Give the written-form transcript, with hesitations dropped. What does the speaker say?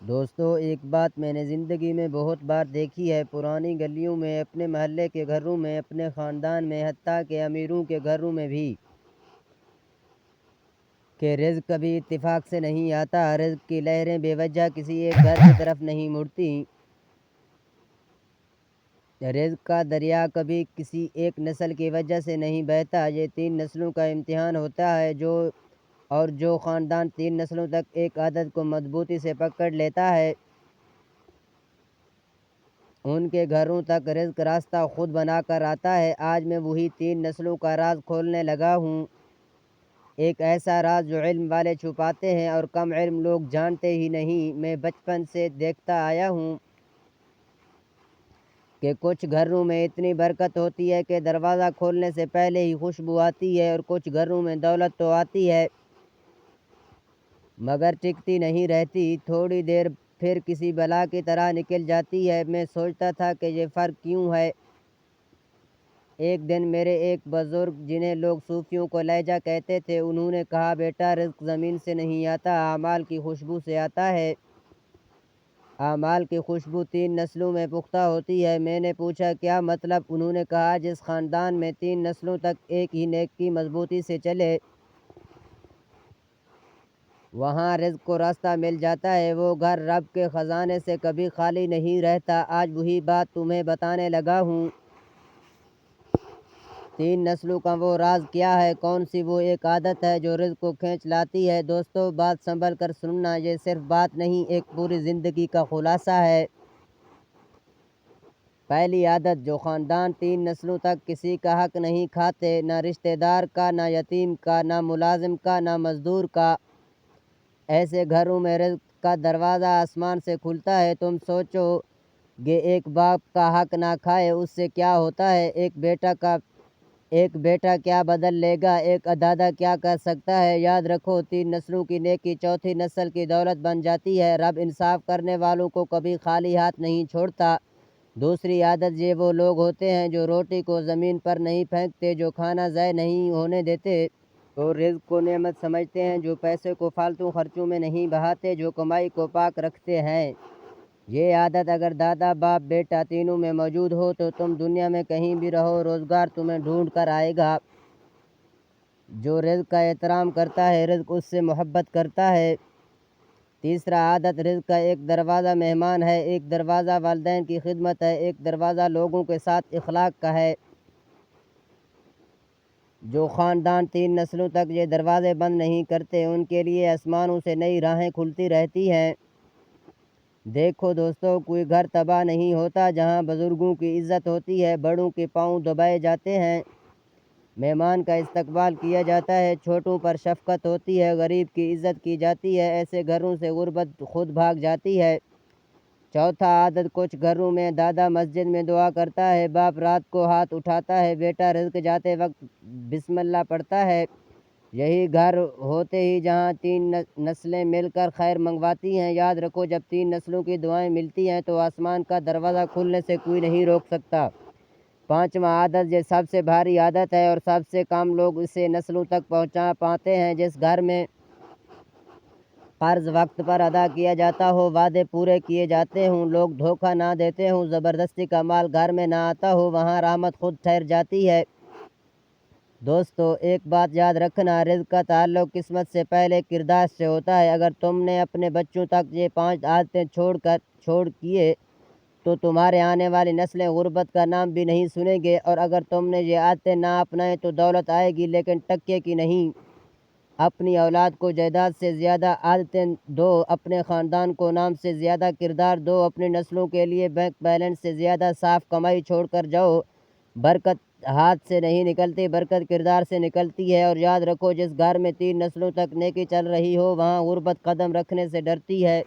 دوستو ایک بات میں نے زندگی میں بہت بار دیکھی ہے، پرانی گلیوں میں، اپنے محلے کے گھروں میں، اپنے خاندان میں، حتیٰ کہ امیروں کے گھروں میں بھی، کہ رزق کبھی اتفاق سے نہیں آتا۔ رزق کی لہریں بے وجہ کسی ایک گھر کی طرف نہیں مڑتی۔ رزق کا دریا کبھی کسی ایک نسل کی وجہ سے نہیں بہتا۔ یہ 3 نسلوں کا امتحان ہوتا ہے، جو خاندان 3 نسلوں تک ایک عادت کو مضبوطی سے پکڑ لیتا ہے، ان کے گھروں تک رزق راستہ خود بنا کر آتا ہے۔ آج میں وہی 3 نسلوں کا راز کھولنے لگا ہوں، ایک ایسا راز جو علم والے چھپاتے ہیں اور کم علم لوگ جانتے ہی نہیں۔ میں بچپن سے دیکھتا آیا ہوں کہ کچھ گھروں میں اتنی برکت ہوتی ہے کہ دروازہ کھولنے سے پہلے ہی خوشبو آتی ہے، اور کچھ گھروں میں دولت تو آتی ہے مگر ٹکتی نہیں رہتی، تھوڑی دیر پھر کسی بلا کی طرح نکل جاتی ہے۔ میں سوچتا تھا کہ یہ فرق کیوں ہے۔ ایک دن میرے ایک بزرگ، جنہیں لوگ صوفیوں کو لہجہ کہتے تھے، انہوں نے کہا، بیٹا رزق زمین سے نہیں آتا، اعمال کی خوشبو سے آتا ہے۔ اعمال کی خوشبو 3 نسلوں میں پختہ ہوتی ہے۔ میں نے پوچھا، کیا مطلب؟ انہوں نے کہا، جس خاندان میں 3 نسلوں تک ایک ہی نیکی مضبوطی سے چلے، وہاں رزق کو راستہ مل جاتا ہے، وہ گھر رب کے خزانے سے کبھی خالی نہیں رہتا۔ آج وہی بات تمہیں بتانے لگا ہوں۔ 3 نسلوں کا وہ راز کیا ہے؟ کون سی وہ ایک عادت ہے جو رزق کو کھینچ لاتی ہے؟ دوستو بات سنبھل کر سننا، یہ صرف بات نہیں، ایک پوری زندگی کا خلاصہ ہے۔ پہلی عادت، جو خاندان 3 نسلوں تک کسی کا حق نہیں کھاتے، نہ رشتہ دار کا، نہ یتیم کا، نہ ملازم کا، نہ مزدور کا۔ ایسے گھروں میں رزق کا دروازہ آسمان سے کھلتا ہے۔ تم سوچو گے، ایک باپ کا حق نہ کھائے، اس سے کیا ہوتا ہے؟ ایک بیٹا کیا بدل لے گا؟ ایک دادا کیا کر سکتا ہے؟ یاد رکھو، 3 نسلوں کی نیکی 4تھی نسل کی دولت بن جاتی ہے۔ رب انصاف کرنے والوں کو کبھی خالی ہاتھ نہیں چھوڑتا۔ دوسری عادت، یہ وہ لوگ ہوتے ہیں جو روٹی کو زمین پر نہیں پھینکتے، جو کھانا ضائع نہیں ہونے دیتے، جو رزق کو نعمت سمجھتے ہیں، جو پیسے کو فالتو خرچوں میں نہیں بہاتے، جو کمائی کو پاک رکھتے ہیں۔ یہ عادت اگر دادا، باپ، بیٹا تینوں میں موجود ہو تو تم دنیا میں کہیں بھی رہو، روزگار تمہیں ڈھونڈ کر آئے گا۔ جو رزق کا احترام کرتا ہے، رزق اس سے محبت کرتا ہے۔ تیسرا عادت، رزق کا ایک دروازہ مہمان ہے، ایک دروازہ والدین کی خدمت ہے، ایک دروازہ لوگوں کے ساتھ اخلاق کا ہے۔ جو خاندان 3 نسلوں تک یہ دروازے بند نہیں کرتے، ان کے لیے آسمانوں سے نئی راہیں کھلتی رہتی ہیں۔ دیکھو دوستو، کوئی گھر تباہ نہیں ہوتا جہاں بزرگوں کی عزت ہوتی ہے، بڑوں کے پاؤں دبائے جاتے ہیں، مہمان کا استقبال کیا جاتا ہے، چھوٹوں پر شفقت ہوتی ہے، غریب کی عزت کی جاتی ہے۔ ایسے گھروں سے غربت خود بھاگ جاتی ہے۔ چوتھا عادت، کچھ گھروں میں دادا مسجد میں دعا کرتا ہے، باپ رات کو ہاتھ اٹھاتا ہے، بیٹا رزق جاتے وقت بسم اللہ پڑھتا ہے۔ یہی گھر ہوتے ہی جہاں 3 نسلیں مل کر خیر منگواتی ہیں۔ یاد رکھو، جب 3 نسلوں کی دعائیں ملتی ہیں تو آسمان کا دروازہ کھلنے سے کوئی نہیں روک سکتا۔ پانچواں عادت، یہ سب سے بھاری عادت ہے اور سب سے کم لوگ اسے نسلوں تک پہنچا پاتے ہیں۔ جس گھر میں قرض وقت پر ادا کیا جاتا ہو، وعدے پورے کیے جاتے ہوں، لوگ دھوکہ نہ دیتے ہوں، زبردستی کا مال گھر میں نہ آتا ہو، وہاں رحمت خود ٹھہر جاتی ہے۔ دوستو ایک بات یاد رکھنا، رزق کا تعلق قسمت سے پہلے کردار سے ہوتا ہے۔ اگر تم نے اپنے بچوں تک یہ 5 عادتیں چھوڑ کیے تو تمہارے آنے والی نسلیں غربت کا نام بھی نہیں سنیں گے، اور اگر تم نے یہ عادتیں نہ اپنائیں تو دولت آئے گی لیکن ٹکے کی نہیں۔ اپنی اولاد کو جائیداد سے زیادہ عادتیں دو، اپنے خاندان کو نام سے زیادہ کردار دو، اپنی نسلوں کے لیے بینک بیلنس سے زیادہ صاف کمائی چھوڑ کر جاؤ۔ برکت ہاتھ سے نہیں نکلتی، برکت کردار سے نکلتی ہے۔ اور یاد رکھو، جس گھر میں 3 نسلوں تک نیکی چل رہی ہو، وہاں غربت قدم رکھنے سے ڈرتی ہے۔